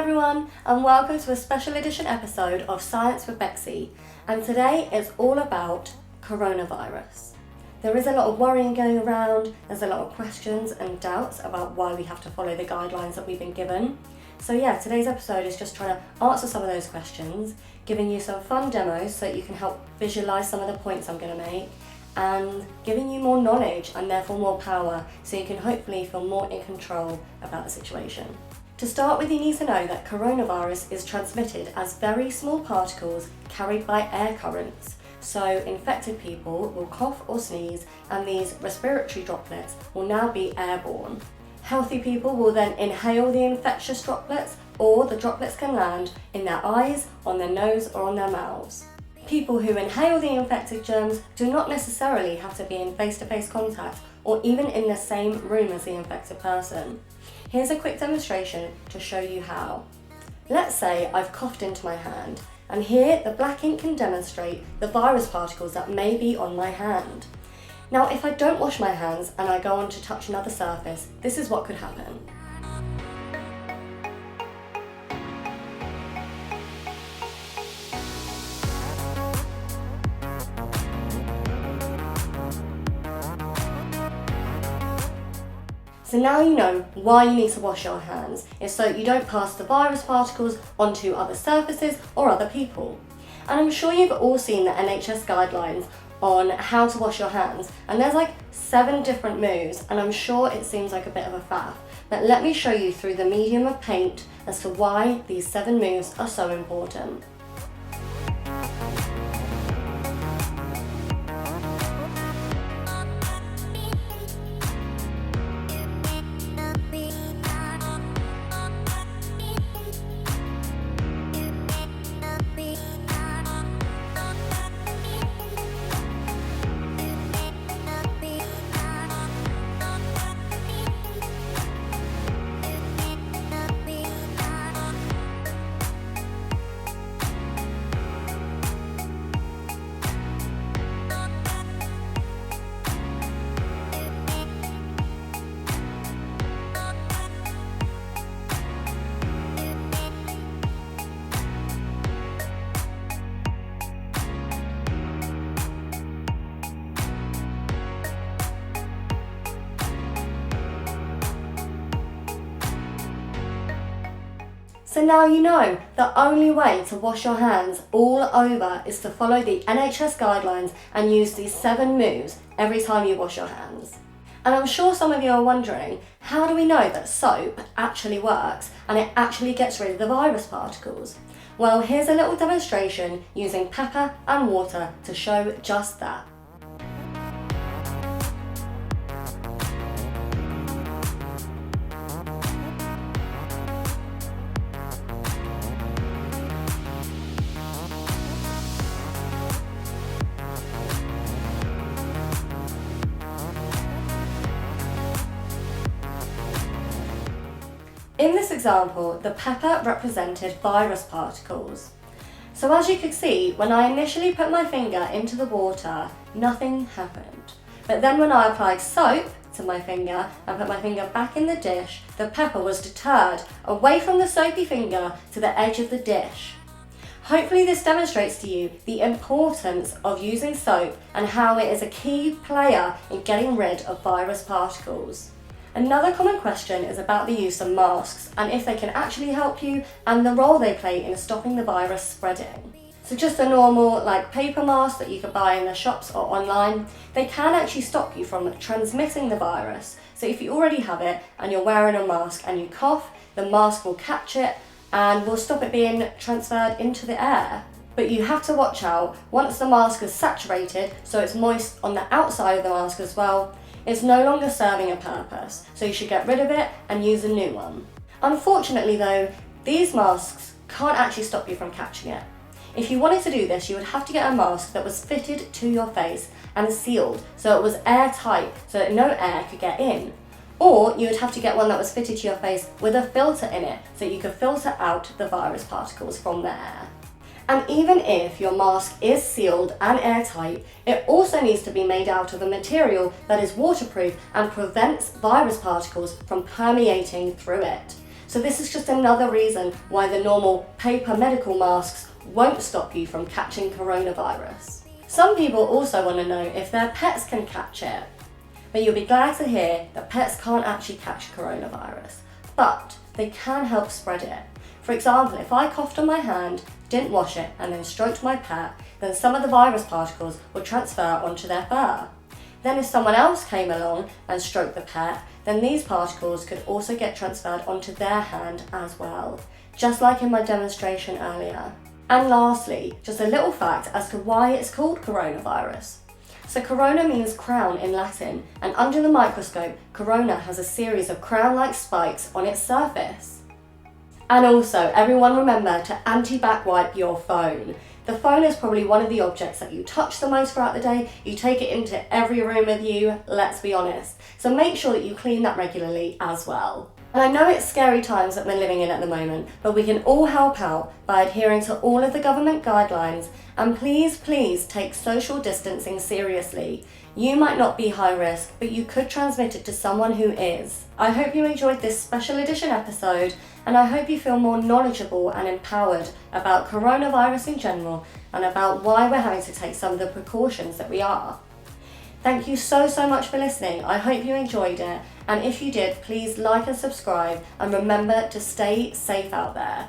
everyone, and welcome to a special edition episode of Science with Bexy. And today is all about coronavirus. There is a lot of worrying going around, there's a lot of questions and doubts about why we have to follow the guidelines that we've been given. So yeah, today's episode is just trying to answer some of those questions, giving you some fun demos so that you can help visualise some of the points I'm going to make, and giving you more knowledge and therefore more power so you can hopefully feel more in control about the situation. To start with, you need to know that coronavirus is transmitted as very small particles carried by air currents. So infected people will cough or sneeze, and these respiratory droplets will now be airborne. Healthy people will then inhale the infectious droplets, or the droplets can land in their eyes, on their nose, or on their mouths. People who inhale the infected germs do not necessarily have to be in face-to-face contact or even in the same room as the infected person. Here's a quick demonstration to show you how. Let's say I've coughed into my hand, and here the black ink can demonstrate the virus particles that may be on my hand. Now, if I don't wash my hands and I go on to touch another surface, this is what could happen. So now you know why you need to wash your hands. It's so you don't pass the virus particles onto other surfaces or other people. And I'm sure you've all seen the NHS guidelines on how to wash your hands, and there's like 7 different moves, and I'm sure it seems like a bit of a faff, but let me show you through the medium of paint as to why these 7 moves are so important. So now you know the only way to wash your hands all over is to follow the NHS guidelines and use these 7 moves every time you wash your hands. And I'm sure some of you are wondering, how do we know that soap actually works and it actually gets rid of the virus particles? Well, here's a little demonstration using pepper and water to show just that. In this example, the pepper represented virus particles. So as you could see, when I initially put my finger into the water, nothing happened. But then when I applied soap to my finger and put my finger back in the dish, the pepper was deterred away from the soapy finger to the edge of the dish. Hopefully this demonstrates to you the importance of using soap and how it is a key player in getting rid of virus particles. Another common question is about the use of masks and if they can actually help you and the role they play in stopping the virus spreading. So just a normal paper mask that you could buy in the shops or online, they can actually stop you from transmitting the virus. So if you already have it and you're wearing a mask and you cough, the mask will catch it and will stop it being transferred into the air. But you have to watch out, once the mask is saturated, so it's moist on the outside of the mask as well, it's no longer serving a purpose, so you should get rid of it and use a new one. Unfortunately though, these masks can't actually stop you from catching it. If you wanted to do this, you would have to get a mask that was fitted to your face and sealed, so it was airtight, so that no air could get in. Or you would have to get one that was fitted to your face with a filter in it, so you could filter out the virus particles from the air. And even if your mask is sealed and airtight, it also needs to be made out of a material that is waterproof and prevents virus particles from permeating through it. So So this is just another reason why the normal paper medical masks won't stop you from catching coronavirus. Some people also want to know if their pets can catch it. But you'll be glad to hear that pets can't actually catch coronavirus, but they can help spread it. For example, if I coughed on my hand, didn't wash it, and then stroked my pet, then some of the virus particles would transfer onto their fur. Then if someone else came along and stroked the pet, then these particles could also get transferred onto their hand as well, just like in my demonstration earlier. And lastly, just a little fact as to why it's called coronavirus. So corona means crown in Latin, and under the microscope, corona has a series of crown-like spikes on its surface. And also, everyone remember to anti-back wipe your phone. The phone is probably one of the objects that you touch the most throughout the day. You take it into every room with you, let's be honest. So make sure that you clean that regularly as well. And I know it's scary times that we're living in at the moment, but we can all help out by adhering to all of the government guidelines, and please take social distancing seriously. You might not be high risk, but you could transmit it to someone who is. I hope you enjoyed this special edition episode, and I hope you feel more knowledgeable and empowered about coronavirus in general and about why we're having to take some of the precautions that we are. Thank you so much for listening. I hope you enjoyed it, and if you did, please like and subscribe, and remember to stay safe out there.